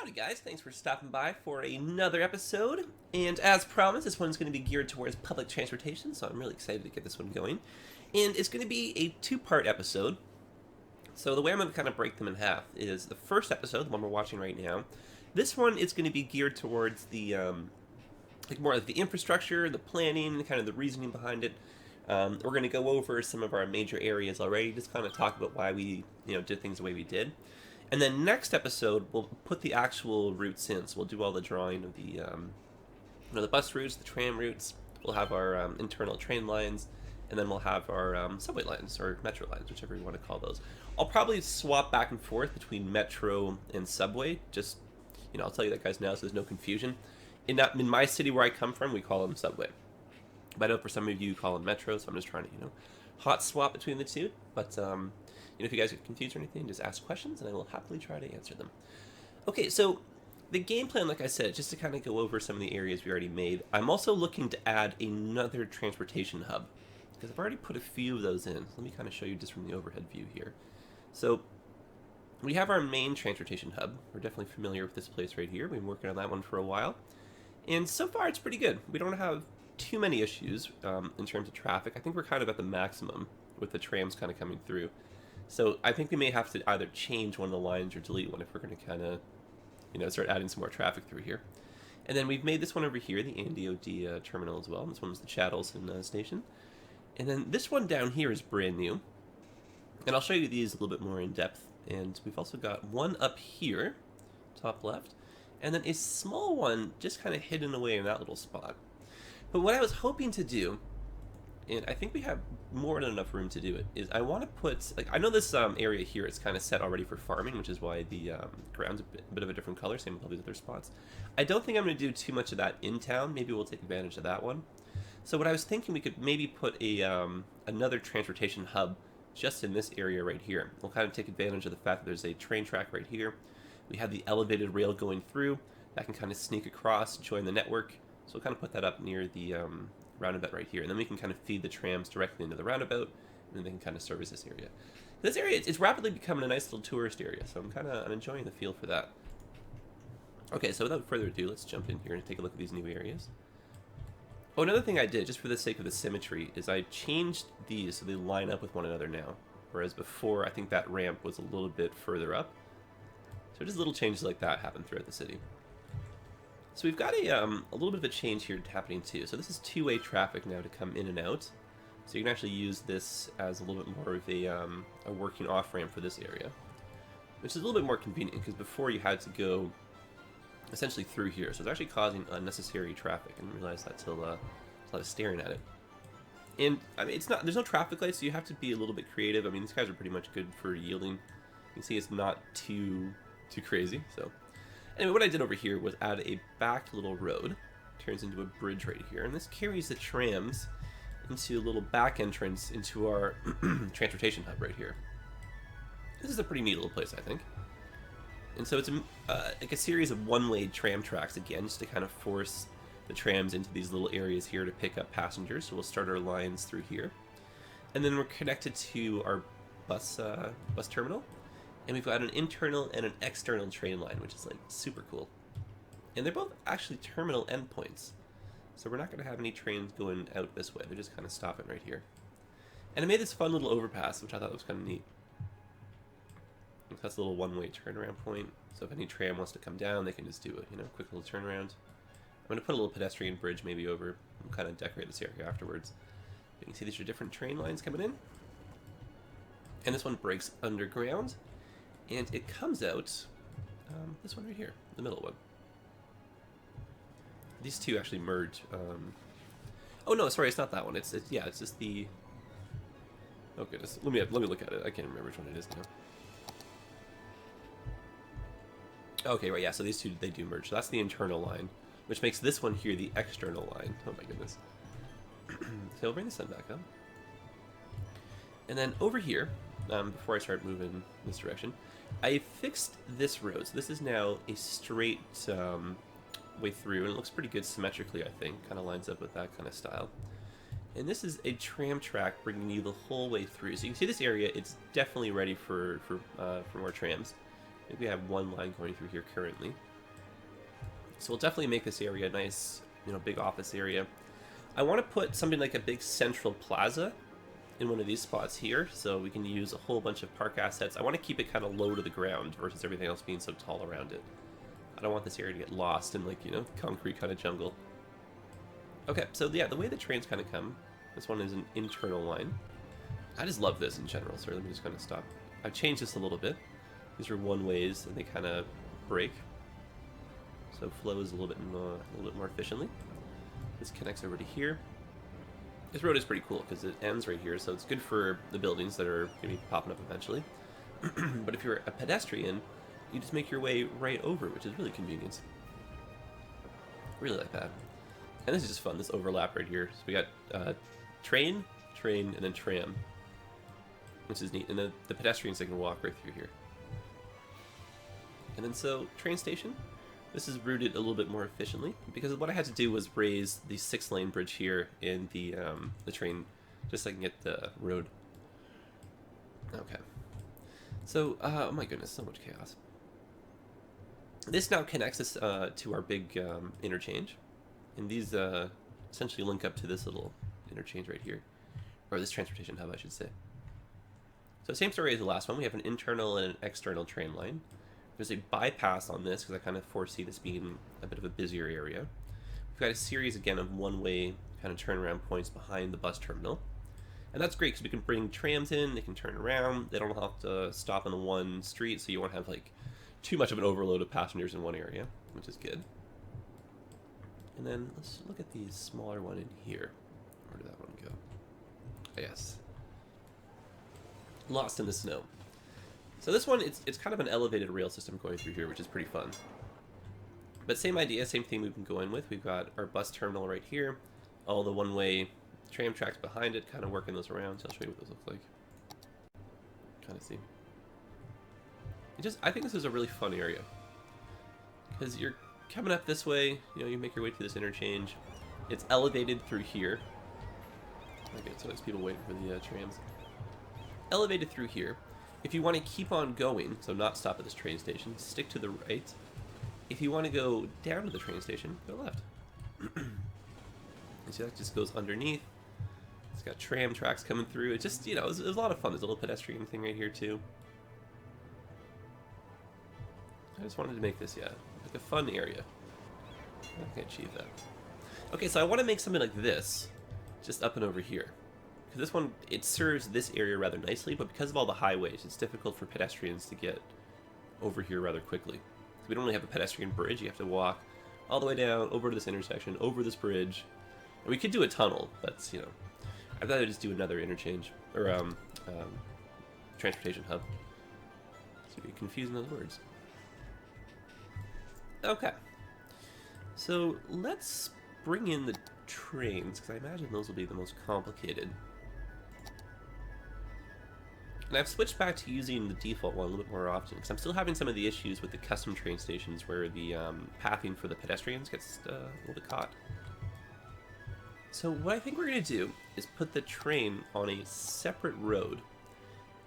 Howdy guys, thanks for stopping by for another episode. And as promised, this one's going to be geared towards public transportation, so I'm really excited to get this one going. And it's going to be a two-part episode. So the way I'm going to kind of break them in half is the first episode, the one we're watching right now. This one is going to be geared towards the more like the infrastructure, the planning, kind of the reasoning behind it. We're going to go over some of our major areas already, just kind of talk about why we did things the way we did. And then next episode, we'll put the actual routes in. So we'll do all the drawing of the the bus routes, the tram routes. We'll have our internal train lines, and then we'll have our subway lines or metro lines, whichever you want to call those. I'll probably swap back and forth between metro and subway. Just I'll tell you that guys now, so there's no confusion. In my city where I come from, we call them subway. But I know for some of you call them metro, so I'm just trying to hot swap between the two. But if you guys get confused or anything, just ask questions, and I will happily try to answer them. Okay, so the game plan, like I said, just to kind of go over some of the areas we already made, I'm also looking to add another transportation hub, because I've already put a few of those in. Let me kind of show you just from the overhead view here. So we have our main transportation hub. We're definitely familiar with this place right here. We've been working on that one for a while. And so far, it's pretty good. We don't have too many issues in terms of traffic. I think we're kind of at the maximum with the trams kind of coming through. So I think we may have to either change one of the lines or delete one if we're going to kind of, start adding some more traffic through here. And then we've made this one over here, the ImperialJedi terminal as well. This one's the Chattelson station. And then this one down here is brand new. And I'll show you these a little bit more in depth. And we've also got one up here, top left, and then a small one just kind of hidden away in that little spot. But what I was hoping to do, and I think we have more than enough room to do it, is I want to put, I know this area here is kind of set already for farming, which is why the ground's a bit of a different color, same with all these other spots. I don't think I'm going to do too much of that in town. Maybe we'll take advantage of that one. So what I was thinking, we could maybe put another transportation hub just in this area right here. We'll kind of take advantage of the fact that there's a train track right here. We have the elevated rail going through that can kind of sneak across, join the network. So we'll kind of put that up near the roundabout right here, and then we can kind of feed the trams directly into the roundabout, and then they can kind of service this area. This area, it's rapidly becoming a nice little tourist area, so I'm enjoying the feel for that. Okay, so without further ado, let's jump in here and take a look at these new areas. Oh, another thing I did, just for the sake of the symmetry, is I changed these so they line up with one another now, whereas before I think that ramp was a little bit further up. So just little changes like that happen throughout the city. So we've got a little bit of a change here happening too. So this is two-way traffic now to come in and out. So you can actually use this as a little bit more of a working off-ramp for this area, which is a little bit more convenient because before you had to go essentially through here. So it's actually causing unnecessary traffic. I didn't realize that till I was staring at it. And I mean, there's no traffic lights, so you have to be a little bit creative. I mean, these guys are pretty much good for yielding. You can see it's not too crazy. So anyway, what I did over here was add a back little road. Turns into a bridge right here, and this carries the trams into a little back entrance into our transportation hub right here. This is a pretty neat little place, I think. And so it's like a series of one-way tram tracks again, just to kind of force the trams into these little areas here to pick up passengers. So we'll start our lines through here, and then we're connected to our bus terminal. And we've got an internal and an external train line, which is like super cool. And they're both actually terminal endpoints. So we're not going to have any trains going out this way. They're just kind of stopping right here. And I made this fun little overpass, which I thought was kind of neat. That's a little one-way turnaround point. So if any tram wants to come down, they can just do a quick little turnaround. I'm going to put a little pedestrian bridge maybe over and kind of decorate this area afterwards. You can see these are different train lines coming in. And this one breaks underground. And it comes out, this one right here, the middle one. These two actually merge. Oh no, sorry, it's not that one. It's just the. Oh goodness, let me look at it. I can't remember which one it is now. Okay, right, yeah. So these two, they do merge. So that's the internal line, which makes this one here the external line. Oh my goodness. So I'll bring the sun back up, and then over here, before I start moving this direction, I fixed this road. So this is now a straight way through, and it looks pretty good symmetrically, I think. Kind of lines up with that kind of style. And this is a tram track bringing you the whole way through. So you can see this area, it's definitely ready for more trams. I think we have one line going through here currently. So we'll definitely make this area a nice, you know, big office area. I want to put something like a big central plaza in one of these spots here, so we can use a whole bunch of park assets. I want to keep it kind of low to the ground versus everything else being so tall around it. I don't want this area to get lost in, like, you know, concrete kind of jungle. Okay, so yeah, the way the trains kind of come, this one is an internal line. I just love this in general, so let me just kind of stop. I've changed this a little bit. These are one-ways, and they kind of break. So it flows a little bit more efficiently. This connects over to here. This road is pretty cool because it ends right here, so it's good for the buildings that are going to be popping up eventually. But if you're a pedestrian, you just make your way right over, which is really convenient. Really like that. And this is just fun, this overlap right here. So we got train, and then tram, which is neat. And then the pedestrians, they can walk right through here. And then so, train station. This is routed a little bit more efficiently, because what I had to do was raise the 6-lane bridge here in the train, just so I can get the road. Okay. So, oh my goodness, so much chaos. This now connects us to our big interchange, and these essentially link up to this little interchange right here, or this transportation hub, I should say. So same story as the last one. We have an internal and an external train line. There's a bypass on this because I kind of foresee this being a bit of a busier area. We've got a series again of one-way kind of turnaround points behind the bus terminal. And that's great because we can bring trams in, they can turn around, they don't have to stop on the one street, so you won't have like too much of an overload of passengers in one area, which is good. And then let's look at the smaller one in here. Where did that one go? Yes. Lost in the snow. So this one, it's kind of an elevated rail system going through here, which is pretty fun. But same idea, same thing we've been going with. We've got our bus terminal right here, all the one-way tram tracks behind it, kind of working those around. So I'll show you what those look like. Kind of see. I think this is a really fun area. Because you're coming up this way, you know, you make your way through this interchange. It's elevated through here. Okay, so there's people waiting for the trams. Elevated through here. If you want to keep on going, so not stop at this train station, stick to the right. If you want to go down to the train station, go left. And see, that just goes underneath. It's got tram tracks coming through. It just, you know, it was a lot of fun. There's a little pedestrian thing right here, too. I just wanted to make this, yeah, like a fun area. I can achieve that. Okay, so I want to make something like this, just up and over here. Because this one, it serves this area rather nicely, but because of all the highways, it's difficult for pedestrians to get over here rather quickly. So we don't really have a pedestrian bridge. You have to walk all the way down, over to this intersection, over this bridge. And we could do a tunnel, but, you know, I'd rather just do another interchange, or transportation hub. So you're confusing those words. Okay. So let's bring in the trains, because I imagine those will be the most complicated. And I've switched back to using the default one a little bit more often, because I'm still having some of the issues with the custom train stations where the pathing for the pedestrians gets a little bit caught. So what I think we're going to do is put the train on a separate road,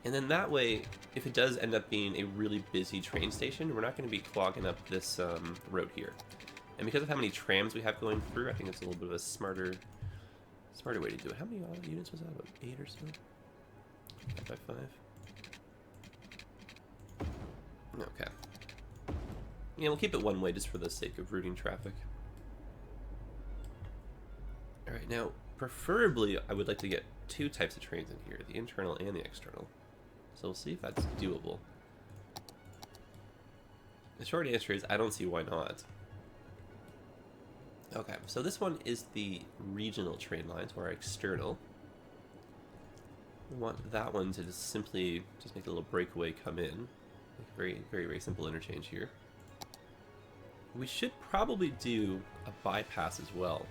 and then that way, if it does end up being a really busy train station, we're not going to be clogging up this road here. And because of how many trams we have going through, I think it's a little bit of a smarter way to do it. How many units was that? About 8 or so? 5 by 5. Okay. Yeah, we'll keep it one way just for the sake of routing traffic. Alright, now, preferably, I would like to get 2 types of trains in here, the internal and the external. So we'll see if that's doable. The short answer is I don't see why not. Okay, so this one is the regional train lines, or external. We want that one to just simply make a little breakaway come in. Very, very, very simple interchange here. We should probably do a bypass as well.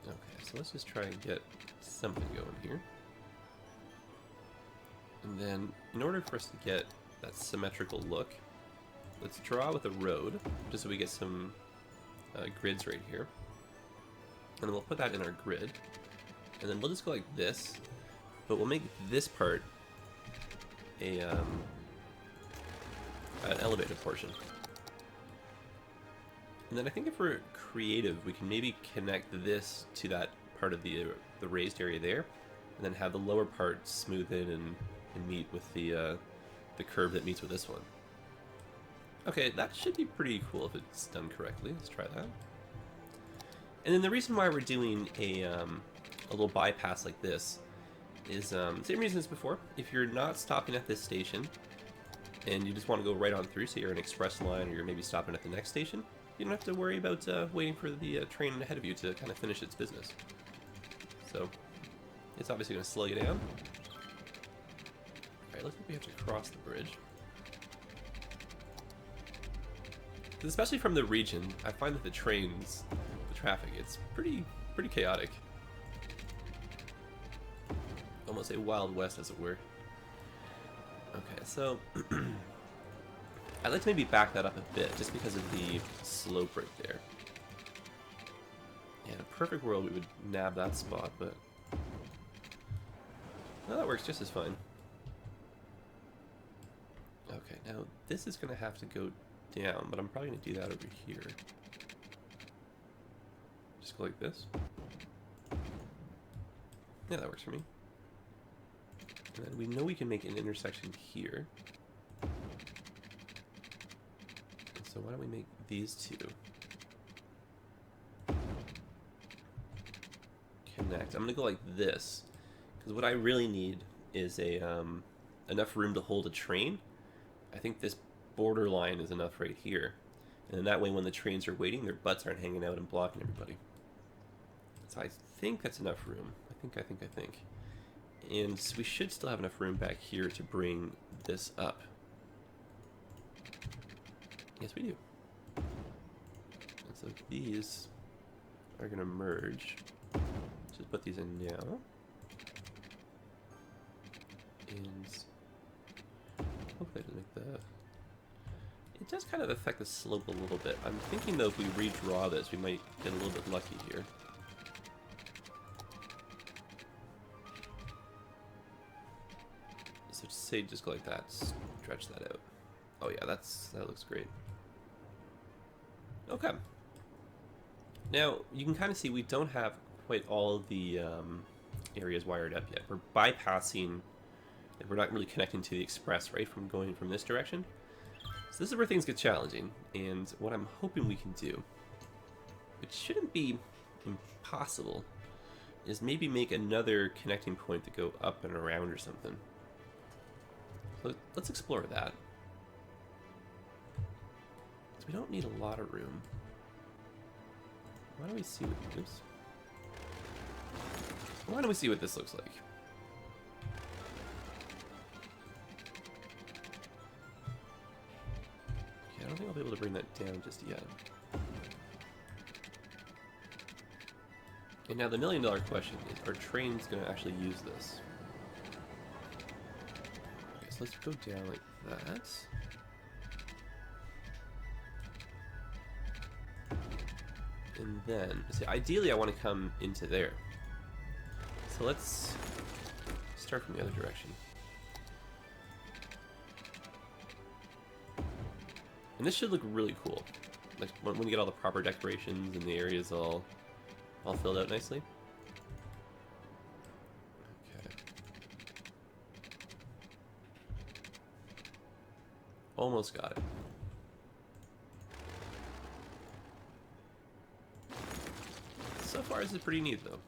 Okay, so let's just try and get something going here. And then, in order for us to get that symmetrical look, let's draw with a road, just so we get some grids right here. And then we'll put that in our grid. And then we'll just go like this, but we'll make this part a an elevated portion. And then I think if we're creative, we can maybe connect this to that part of the raised area there, and then have the lower part smooth in and meet with the curve that meets with this one. Okay, that should be pretty cool if it's done correctly. Let's try that. And then the reason why we're doing a little bypass like this is same reason as before. If you're not stopping at this station and you just want to go right on through, so you're an express line or you're maybe stopping at the next station, you don't have to worry about waiting for the train ahead of you to kind of finish its business. So it's obviously going to slow you down. Alright, looks like we have to cross the bridge. Especially from the region, I find that the trains, the traffic, it's pretty chaotic. Almost a Wild West, as it were. Okay, so I'd like to maybe back that up a bit, just because of the slope right there. Yeah, in a perfect world, we would nab that spot, but no, that works just as fine. Okay, now this is going to have to go down, but I'm probably going to do that over here. Just go like this. Yeah, that works for me. And then we know we can make an intersection here. So why don't we make these two connect? I'm going to go like this, because what I really need is a enough room to hold a train. I think this borderline is enough right here. And then that way when the trains are waiting, their butts aren't hanging out and blocking everybody. So I think that's enough room. I think. And we should still have enough room back here to bring this up. Yes, we do. And so these are going to merge. Just put these in now. And hopefully it doesn't make the... It does kind of affect the slope a little bit. I'm thinking though if we redraw this, we might get a little bit lucky here. So say just go like that, stretch that out. Oh yeah, that looks great. Okay. Now you can kind of see we don't have quite all of the areas wired up yet. We're bypassing, we're not really connecting to the express, right, from going from this direction. So this is where things get challenging, and what I'm hoping we can do, which shouldn't be impossible, is maybe make another connecting point to go up and around or something. So let's explore that. So we don't need a lot of room. Why don't we see what... Oops. Why don't we see what this looks like? Okay, I don't think I'll be able to bring that down just yet. And now the million-dollar question is, are trains going to actually use this? Okay, so let's go down like that. And then, see, ideally I want to come into there. So let's start from the other direction. And this should look really cool. Like when you get all the proper decorations and the areas all filled out nicely. Okay. Almost got it. So far, this is pretty neat, though.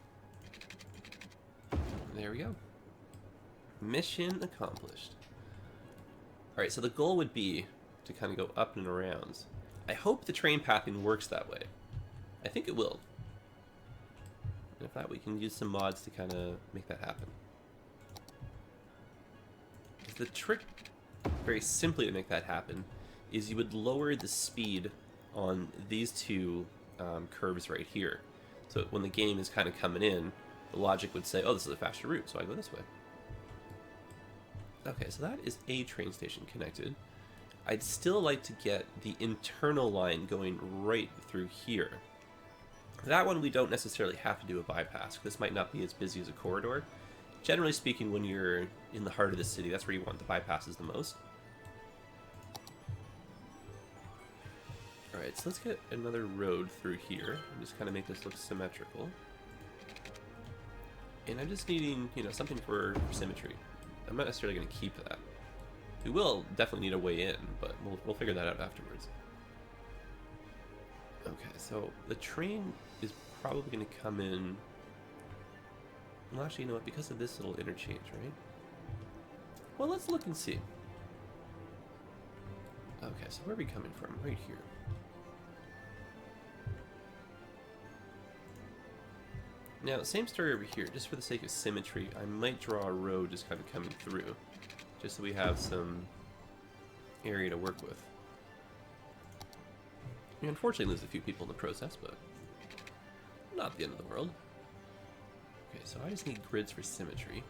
There we go. Mission accomplished. Alright, so the goal would be to kind of go up and around. I hope the train pathing works that way. I think it will. And if not, we can use some mods to kind of make that happen. The trick, very simply to make that happen, is you would lower the speed on these two curves right here. So when the game is kind of coming in, the logic would say, oh, this is a faster route, so I go this way. Okay, so that is a train station connected. I'd still like to get the internal line going right through here. That one we don't necessarily have to do a bypass. This might not be as busy as a corridor. Generally speaking, when you're in the heart of the city, that's where you want the bypasses the most. Alright, so let's get another road through here and just kind of make this look symmetrical. And I'm just needing, you know, something for symmetry. I'm not necessarily going to keep that. We will definitely need a way in, but we'll figure that out afterwards. Okay, so the train is probably going to come in... Well, actually, you know what? Because of this little interchange, right? Well, let's look and see. Okay, so where are we coming from? Right here. Now, same story over here. Just for the sake of symmetry, I might draw a road just kind of coming through, just so we have some area to work with. We unfortunately lose a few people in the process, but not the end of the world. Okay, so I just need grids for symmetry.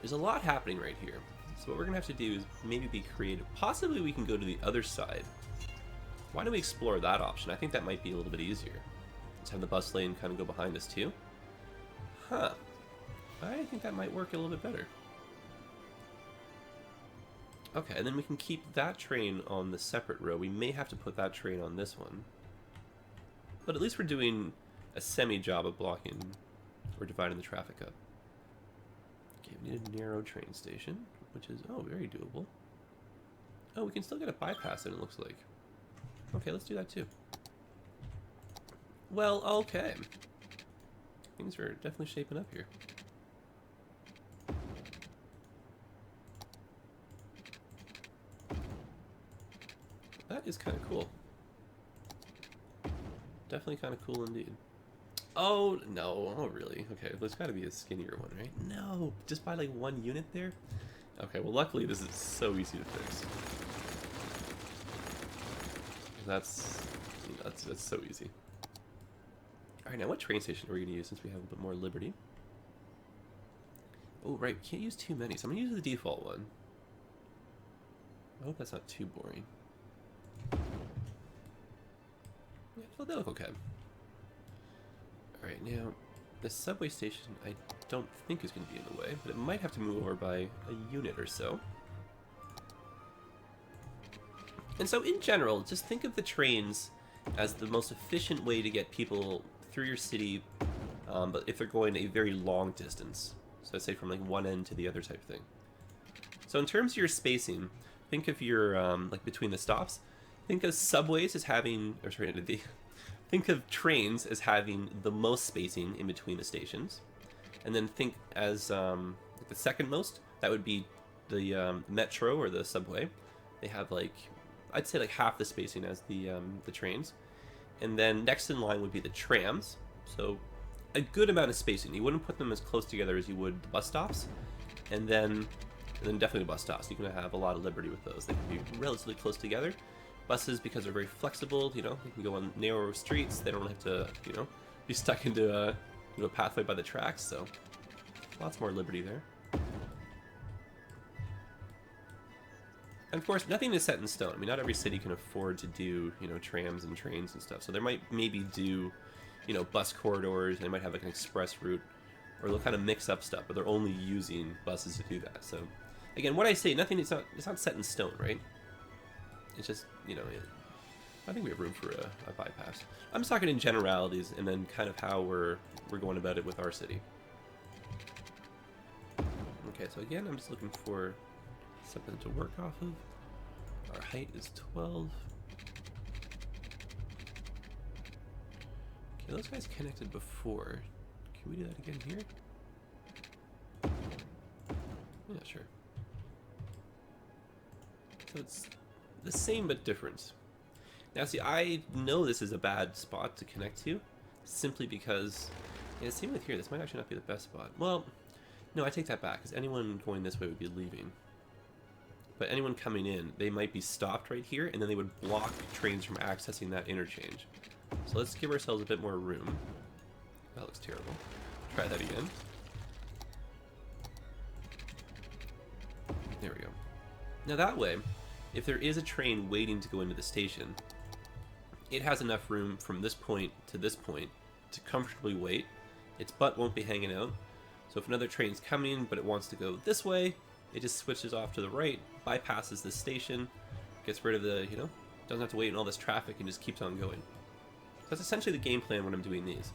There's a lot happening right here. So what we're going to have to do is maybe be creative. Possibly we can go to the other side. Why don't we explore that option? I think that might be a little bit easier. Let's have the bus lane kind of go behind us too. Huh. I think that might work a little bit better. Okay, and then we can keep that train on the separate row. We may have to put that train on this one. But at least we're doing a semi-job of blocking or dividing the traffic up. Okay, we need a narrow train station, which is, oh, very doable. Oh, we can still get a bypass in, it looks like. Okay, let's do that too. Well, okay. Things are definitely shaping up here. That is kind of cool. Definitely kind of cool indeed. Oh, no. Oh, really? Okay, there's got to be a skinnier one, right? No, just by like one unit there? Okay, well, luckily this is so easy to fix. That's so easy. Alright, now what train station are we going to use since we have a bit more liberty? Oh, right, we can't use too many, so I'm going to use the default one. I hope that's not too boring. Yeah, well, they look okay. Alright, now, the subway station I don't think is going to be in the way, but it might have to move over by a unit or so. And so, in general, just think of the trains as the most efficient way to get people through your city, but if they're going a very long distance. So let's say from like one end to the other type thing. So in terms of your spacing, think of your, like between the stops, think of subways as having, or sorry, think of trains as having the most spacing in between the stations. And then think as the second most, that would be the metro or the subway. They have like, I'd say like half the spacing as the trains. And then next in line would be the trams. So a good amount of spacing. You wouldn't put them as close together as you would the bus stops. And then definitely the bus stops. You're going to have a lot of liberty with those. They can be relatively close together. Buses, because they're very flexible, you know, they can go on narrower streets. They don't have to, you know, be stuck into a pathway by the tracks. So lots more liberty there. And of course, nothing is set in stone. I mean, not every city can afford to do, you know, trams and trains and stuff. So they might maybe do, you know, bus corridors. They might have like an express route, or they'll kind of mix up stuff, but they're only using buses to do that. So, again, what I say, nothing. It's not set in stone, right? It's just, you know, I think we have room for a bypass. I'm just talking in generalities, and then kind of how we're going about it with our city. Okay, so again, I'm just looking for something to work off of. Our height is 12. Okay, those guys connected before. Can we do that again here? Yeah, sure. So it's the same but different. Now see, I know this is a bad spot to connect to, simply because, yeah, same with here, this might actually not be the best spot. Well, no, I take that back, because anyone going this way would be leaving. But anyone coming in, they might be stopped right here, and then they would block trains from accessing that interchange. So let's give ourselves a bit more room. That looks terrible. Try that again. There we go. Now that way, if there is a train waiting to go into the station, it has enough room from this point to comfortably wait. Its butt won't be hanging out. So if another train's coming, but it wants to go this way, it just switches off to the right, bypasses the station, gets rid of the, you know, Doesn't have to wait in all this traffic and just keeps on going. So that's essentially the game plan when I'm doing these.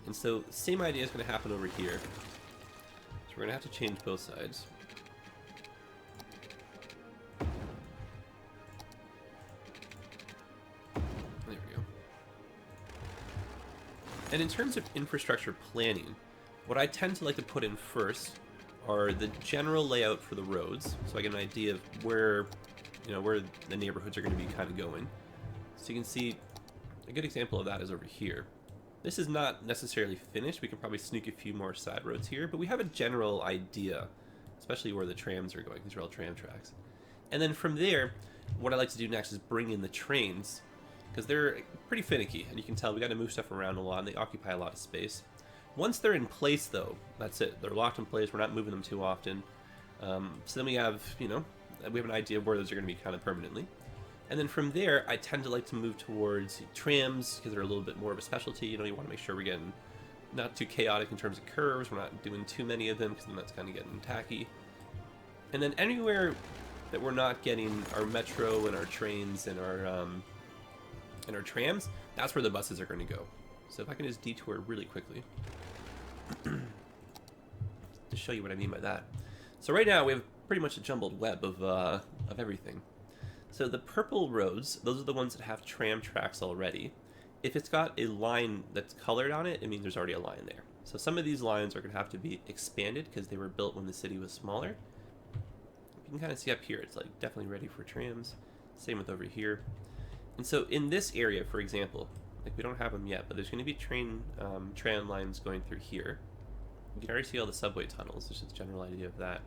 And so same idea is going to happen over here. So we're going to have to change both sides. There we go. And in terms of infrastructure planning, what I tend to like to put in first are the general layout for the roads, so I get an idea of where, where the neighborhoods are going to be kind of going. So you can see a good example of that is over here. This is not necessarily finished. We can probably sneak a few more side roads here, but we have a general idea, especially where the trams are going. These are all tram tracks. And then from there, what I like to do next is bring in the trains, because they're pretty finicky, and you can tell we got to move stuff around a lot, and they occupy a lot of space. Once they're in place, though, that's it. They're locked in place. We're not moving them too often. So then we have, we have an idea of where those are going to be kind of permanently. And then from there, I tend to like to move towards trams because they're a little bit more of a specialty. You want to make sure we're getting not too chaotic in terms of curves. We're not doing too many of them because then that's kind of getting tacky. And then anywhere that we're not getting our metro and our trains and our trams, that's where the buses are going to go. So if I can just detour really quickly to show you what I mean by that. So right now we have pretty much a jumbled web of everything. So the purple roads, those are the ones that have tram tracks already. If it's got a line that's colored on it, it means there's already a line there. So some of these lines are going to have to be expanded because they were built when the city was smaller. You can kind of see up here, it's like definitely ready for trams. Same with over here. And so in this area, for example, like we don't have them yet, but there's going to be tram lines going through here. You can already see all the subway tunnels. There's just a general idea of that.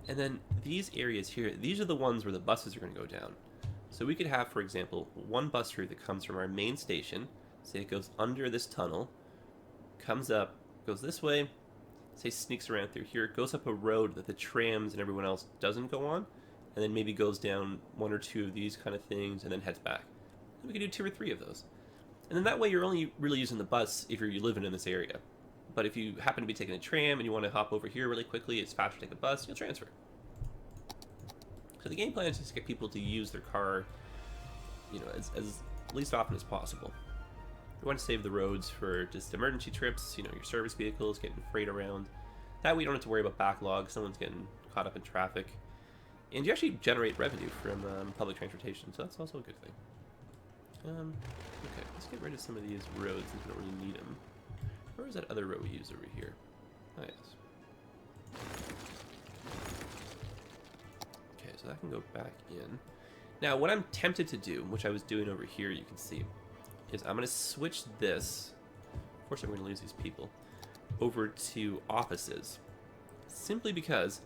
And then these areas here, these are the ones where the buses are going to go down. So we could have, for example, one bus route that comes from our main station. Say it goes under this tunnel, comes up, goes this way, say sneaks around through here, goes up a road that the trams and everyone else doesn't go on, and then maybe goes down one or two of these kind of things and then heads back. And we could do 2 or 3 of those. And then that way you're only really using the bus if you're living in this area. But if you happen to be taking a tram and you want to hop over here really quickly, it's faster to take a bus, you'll transfer. So the game plan is just to get people to use their car, as least often as possible. You want to save the roads for just emergency trips, your service vehicles, getting freight around. That way you don't have to worry about backlogs, someone's getting caught up in traffic. And you actually generate revenue from public transportation, so that's also a good thing. Okay, let's get rid of some of these roads since we don't really need them. Where was that other road we used over here? Oh, yes. Okay, so that can go back in. Now, what I'm tempted to do, which I was doing over here, you can see, is I'm going to switch this, unfortunately we're going to lose these people, over to offices. Simply because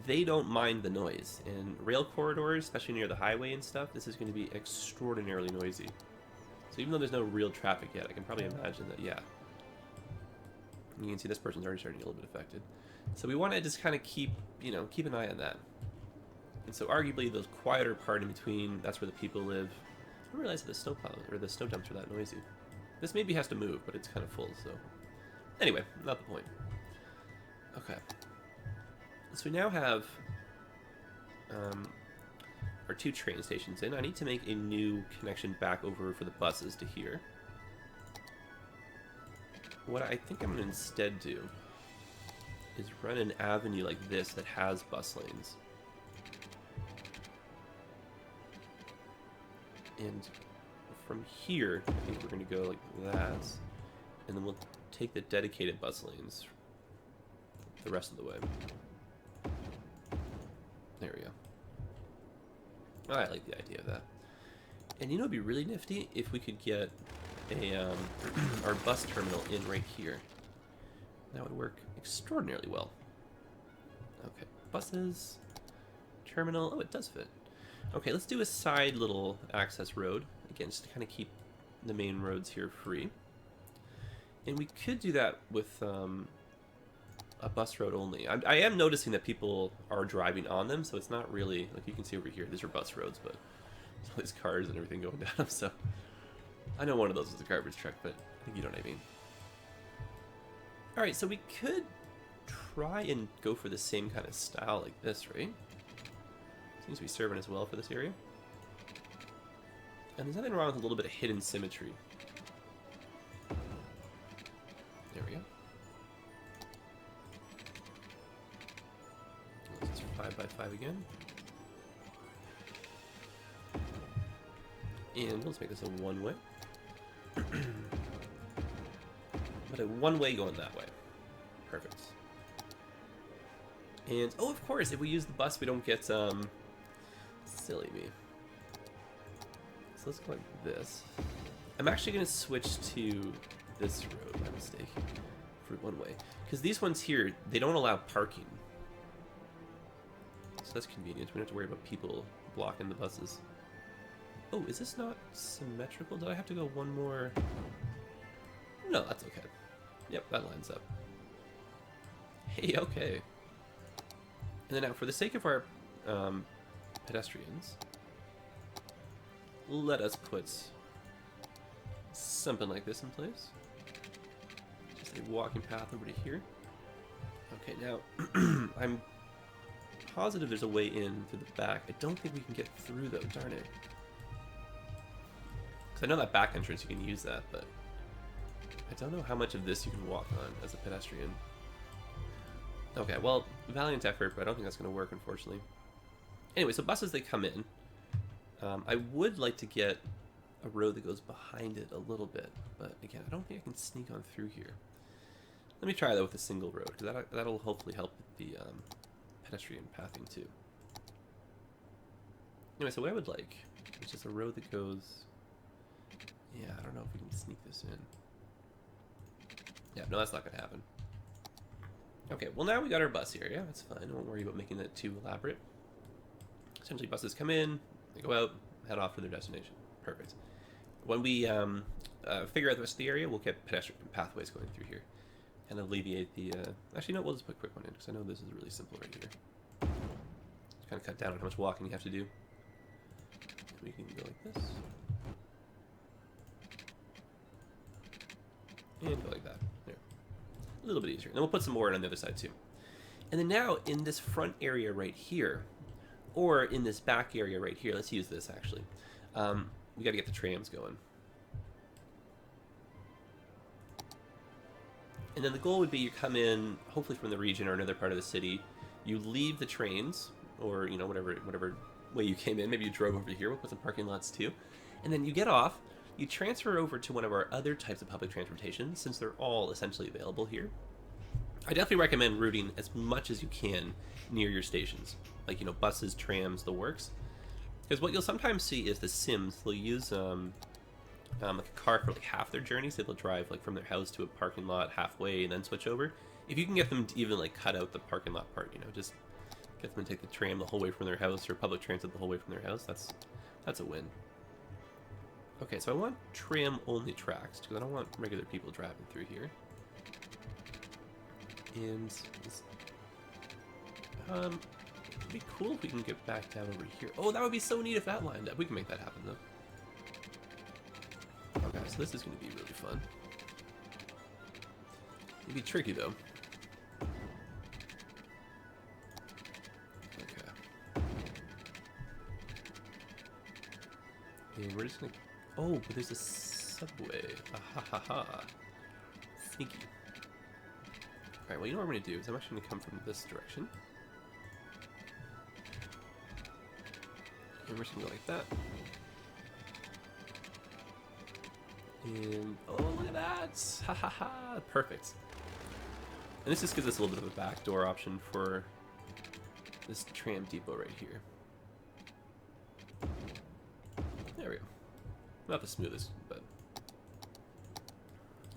they don't mind the noise. In rail corridors, especially near the highway and stuff, this is going to be extraordinarily noisy. So even though there's no real traffic yet, I can probably imagine that, yeah. You can see this person's already starting to get a little bit affected. So we want to just kind of keep an eye on that. And so arguably those quieter part in between, that's where the people live. I didn't realize that the snow dumps are that noisy. This maybe has to move, but it's kind of full, so. Anyway, not the point. Okay. So we now have our 2 train stations in. I need to make a new connection back over for the buses to here. What I think I'm going to instead do is run an avenue like this that has bus lanes. And from here, I think we're going to go like that. And then we'll take the dedicated bus lanes the rest of the way. There we go. Oh, I like the idea of that. And it'd be really nifty if we could get a our bus terminal in right here. That would work extraordinarily well. Okay, buses, terminal. Oh, it does fit. Okay, let's do a side little access road again, just to kind of keep the main roads here free. And we could do that with a bus road only. I am noticing that people are driving on them, so it's not really, like you can see over here, these are bus roads, but there's all these cars and everything going down them, so I know one of those is a garbage truck, but I think you know what I mean. Alright, so we could try and go for the same kind of style like this, right? Seems to be serving as well for this area. And there's nothing wrong with a little bit of hidden symmetry. There we go. Let's do 5x5 again. And let's make this a one-way. But a one-way going that way. Perfect. And, oh, of course, if we use the bus, we don't get, silly me. So let's go like this. I'm actually going to switch to this road, by mistake, for one way. Because these ones here, they don't allow parking. So that's convenient. We don't have to worry about people blocking the buses. Oh, is this not symmetrical? Did I have to go one more? No, that's okay. Yep, that lines up. Hey, okay. And then now, for the sake of our pedestrians, let us put something like this in place. Just a walking path over to here. Okay, now, I'm positive there's a way in through the back. I don't think we can get through, though, darn it. Because I know that back entrance, you can use that, but I don't know how much of this you can walk on as a pedestrian. Okay, well, valiant effort, but I don't think that's going to work, unfortunately. Anyway, so buses, they come in. I would like to get a road that goes behind it a little bit, but again, I don't think I can sneak on through here. Let me try that with a single road, because that'll hopefully help with the pedestrian pathing too. Anyway, so what I would like is just a road that goes... Yeah, I don't know if we can sneak this in. Yeah, no, that's not going to happen. Okay, well now we got our bus here. Yeah, that's fine. I won't worry about making that too elaborate. Essentially, buses come in, they go out, head off to their destination. Perfect. When we figure out the rest of the area, we'll get pedestrian pathways going through here and alleviate the... Actually, no, we'll just put a quick one in because I know this is really simple right here. Just kind of cut down on how much walking you have to do. We can go like this. And go like that. There. A little bit easier. And then we'll put some more in on the other side too. And then now in this front area right here, or in this back area right here, let's use this actually. We got to get the trams going. And then the goal would be you come in, hopefully from the region or another part of the city. You leave the trains, or you know whatever way you came in. Maybe you drove over here. We'll put some parking lots too. And then you get off. You transfer over to one of our other types of public transportation, since they're all essentially available here. I definitely recommend routing as much as you can near your stations, like, you know, buses, trams, the works. Because what you'll sometimes see is the Sims, they'll use like a car for like half their journey, so they'll drive like from their house to a parking lot halfway and then switch over. If you can get them to even like cut out the parking lot part, you know, just get them to take the tram the whole way from their house or public transit the whole way from their house, that's a win. Okay, so I want tram-only tracks, because I don't want regular people driving through here. And it'd be cool if we can get back down over here. Oh, that would be so neat if that lined up. We can make that happen, though. Okay, so this is going to be really fun. It'd be tricky, though. Okay. And we're just going to... Oh, but there's a subway. Ah, ha, ha, ha. Sneaky. Alright, well, you know what I'm going to do is I'm actually going to come from this direction. And we're just going to go like that. And, oh, look at that! Ha ha ha! Perfect. And this just gives us a little bit of a backdoor option for this tram depot right here. There we go. Not the smoothest, but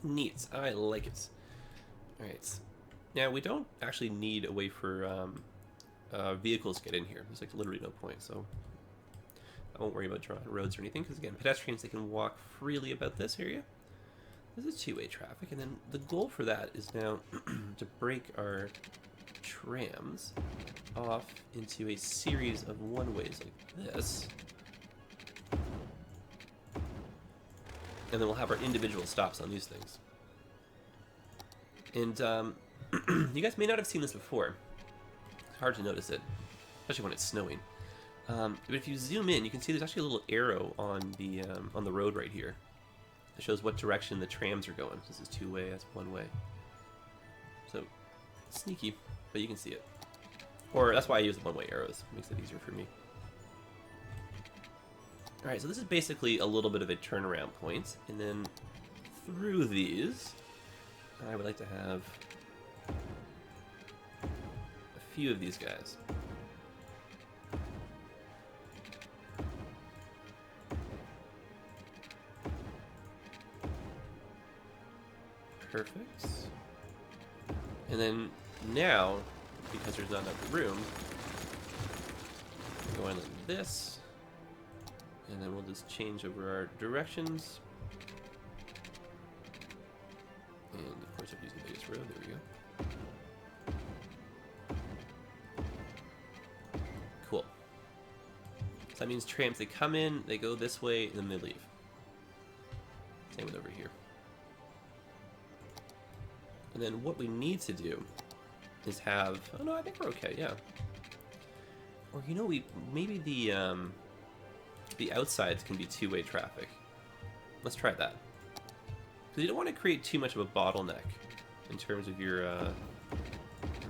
neat. I like it. Alright. Now, we don't actually need a way for vehicles to get in here. There's like literally no point, so I won't worry about drawing roads or anything, because again, pedestrians, they can walk freely about this area. This is two-way traffic, and then the goal for that is now to break our trams off into a series of one-ways like this. And then we'll have our individual stops on these things. And you guys may not have seen this before. It's hard to notice it, especially when it's snowing. But if you zoom in, you can see there's actually a little arrow on the road right here. It shows what direction the trams are going. This is two-way, that's one-way. So, sneaky, but you can see it. Or that's why I use the one-way arrows. It makes it easier for me. Alright, so this is basically a little bit of a turnaround point. And then through these, I would like to have a few of these guys. Perfect. And then now, because there's not enough room, we'll go in like this, and then we'll just change over our directions. And of course, I've used the biggest road. There we go. Cool. So that means trams, they come in, they go this way, and then they leave. Same with over here. And then what we need to do is have... Oh no, I think we're okay, yeah. Or you know, maybe the outsides can be two-way traffic. Let's try that. Because you don't want to create too much of a bottleneck in terms of your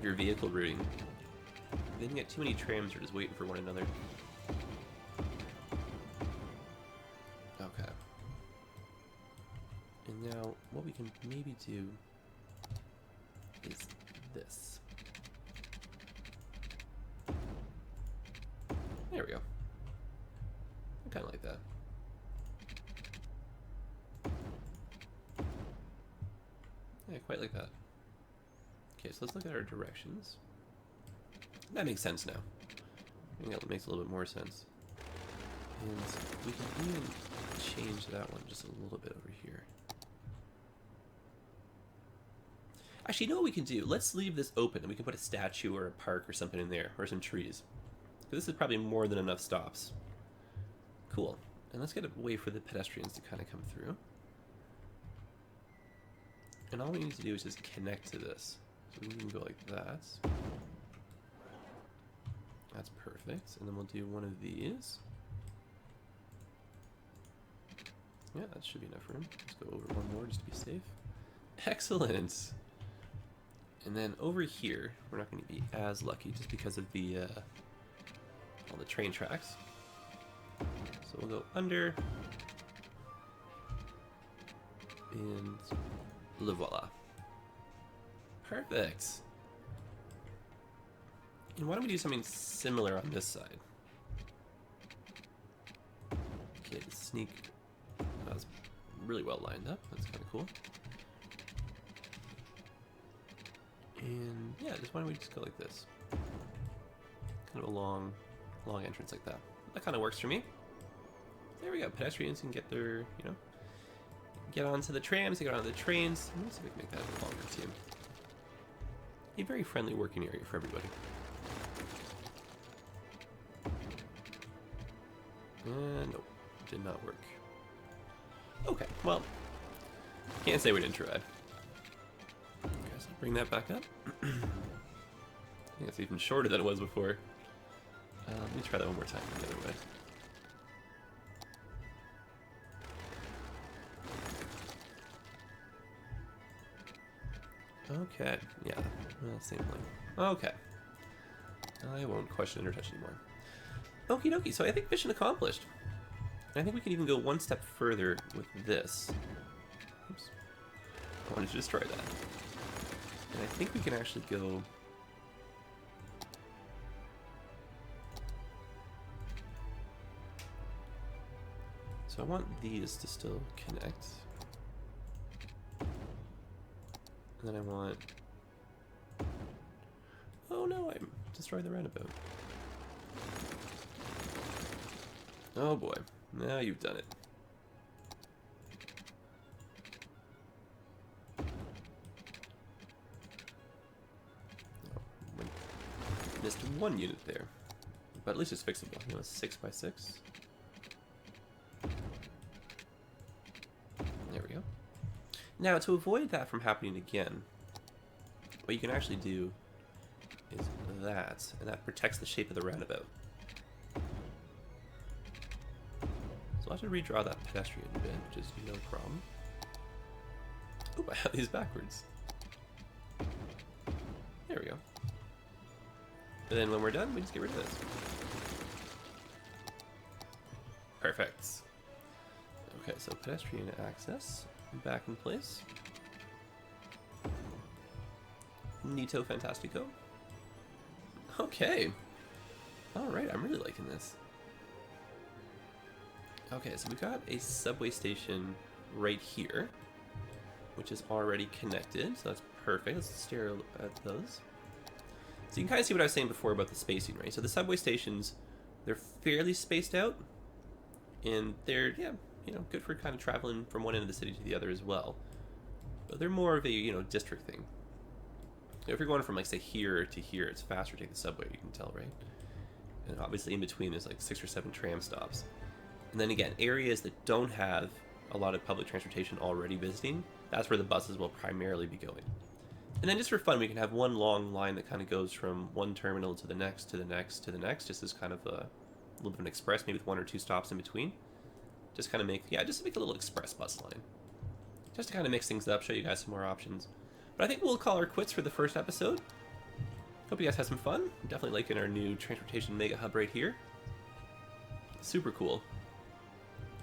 vehicle routing. Then you get too many trams that are just waiting for one another. Okay. And now what we can maybe do is this. There we go. I kind of like that. Yeah, I quite like that. Okay, so let's look at our directions. That makes sense now. I think that makes a little bit more sense. And we can even change that one just a little bit over here. Actually, you know what we can do? Let's leave this open and we can put a statue or a park or something in there, or some trees. This is probably more than enough stops. Cool. And let's get a way for the pedestrians to kind of come through. And all we need to do is just connect to this. So we can go like that. That's perfect. And then we'll do one of these. Yeah, that should be enough room. Let's go over one more just to be safe. Excellent! And then over here, we're not going to be as lucky just because of the all the train tracks. So we'll go under, and le voila. Perfect. And why don't we do something similar on this side? Okay, the sneak. That's really well lined up. That's kind of cool. And yeah, just why don't we just go like this? Kind of a long entrance like that. That kind of works for me. There we go. Pedestrians can get their, you know, get onto the trams, they get onto the trains. Let's see if we can make that a bit longer too. A very friendly working area for everybody. Nope, did not work. Okay, well, can't say we didn't try. Okay, so bring that back up. I think it's even shorter than it was before. Let me try that one more time the other way. Okay, yeah, well, same thing. Okay. I won't question or touch anymore. Okie dokie, so I think mission accomplished. And I think we can even go one step further with this. Oops. I wanted to destroy that. And I think we can actually go... So I want these to still connect. And then I want... Oh no, I destroyed the roundabout. Oh boy, now you've done it. Oh, missed one unit there. But at least it's fixable. You know, 6 by 6. There we go. Now, to avoid that from happening again, what you can actually do is that, and that protects the shape of the roundabout. So I'll have to redraw that pedestrian bit, which is no problem. Oop, I have these backwards. There we go. And then when we're done, we just get rid of this. Perfect. Okay, so pedestrian access back in place. Nito Fantastico. Okay. Alright, I'm really liking this. Okay, so we got a subway station right here, which is already connected, so that's perfect. Let's stare at those. So you can kind of see what I was saying before about the spacing, right? So the subway stations, they're fairly spaced out, and they're, yeah, you know, good for kind of traveling from one end of the city to the other as well. But they're more of a, you know, district thing. If you're going from, like, say, here to here, it's faster to take the subway, you can tell, right? And obviously in between there's like 6 or 7 tram stops. And then again, areas that don't have a lot of public transportation already visiting, that's where the buses will primarily be going. And then just for fun, we can have one long line that kind of goes from one terminal to the next, to the next, to the next, just as kind of a little bit of an express, maybe with 1 or 2 stops in between. Just kind of make, yeah, just to make a little express bus line. Just to kind of mix things up, show you guys some more options. But I think we'll call our quits for the first episode. Hope you guys had some fun. I'm definitely liking our new transportation mega hub right here. Super cool.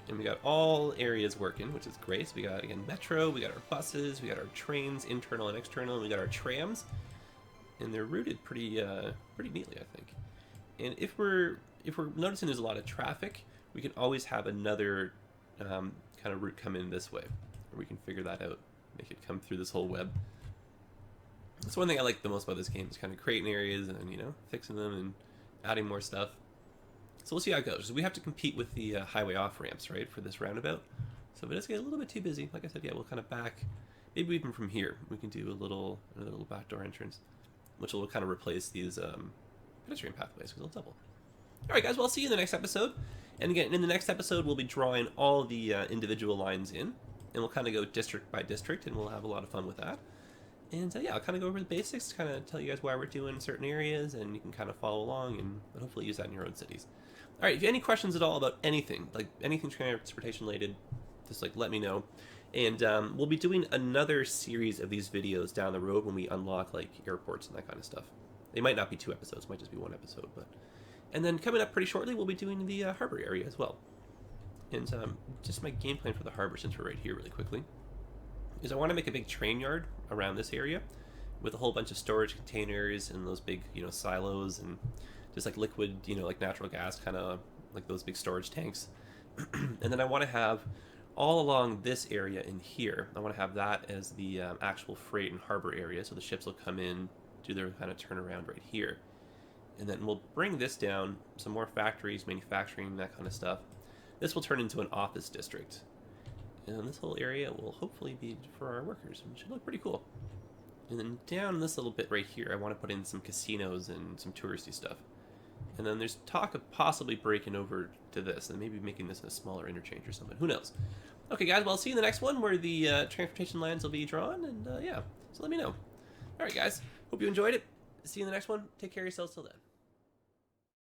And we got all areas working, which is great. So we got, again, metro, we got our buses, we got our trains, internal and external, and we got our trams. And they're routed pretty neatly, I think. And if we're noticing there's a lot of traffic, we can always have another kind of route come in this way. Or we can figure that out, make it come through this whole web. That's one thing I like the most about this game, is kind of creating areas and, you know, fixing them and adding more stuff. So we'll see how it goes. We have to compete with the highway off-ramps, right, for this roundabout. So if it does get a little bit too busy, like I said, yeah, we'll kind of back, maybe even from here, we can do another little backdoor entrance, which will kind of replace these pedestrian pathways, because it'll double. All right, guys, well, I'll see you in the next episode. And again, in the next episode, we'll be drawing all the individual lines in, and we'll kind of go district by district, and we'll have a lot of fun with that. And yeah, I'll kind of go over the basics, kind of tell you guys why we're doing certain areas, and you can kind of follow along and hopefully use that in your own cities. All right, if you have any questions at all about anything, like anything transportation related, just like let me know. And we'll be doing another series of these videos down the road when we unlock like airports and that kind of stuff. They might not be 2 episodes, might just be 1 episode, but. And then coming up pretty shortly, we'll be doing the harbor area as well. And just my game plan for the harbor, since we're right here really quickly, is I want to make a big train yard around this area with a whole bunch of storage containers and those big, you know, silos and just like liquid, you know, like natural gas, kind of like those big storage tanks. And then I want to have all along this area in here, I want to have that as the actual freight and harbor area, so the ships will come in, do their kind of turnaround right here. And then we'll bring this down, some more factories, manufacturing, that kind of stuff. This will turn into an office district. And this whole area will hopefully be for our workers, which should look pretty cool. And then down this little bit right here, I want to put in some casinos and some touristy stuff. And then there's talk of possibly breaking over to this, and maybe making this a smaller interchange or something. Who knows? Okay, guys, well, I'll see you in the next one where the transportation lines will be drawn, and yeah, so let me know. All right, guys, hope you enjoyed it. See you in the next one. Take care of yourselves till then.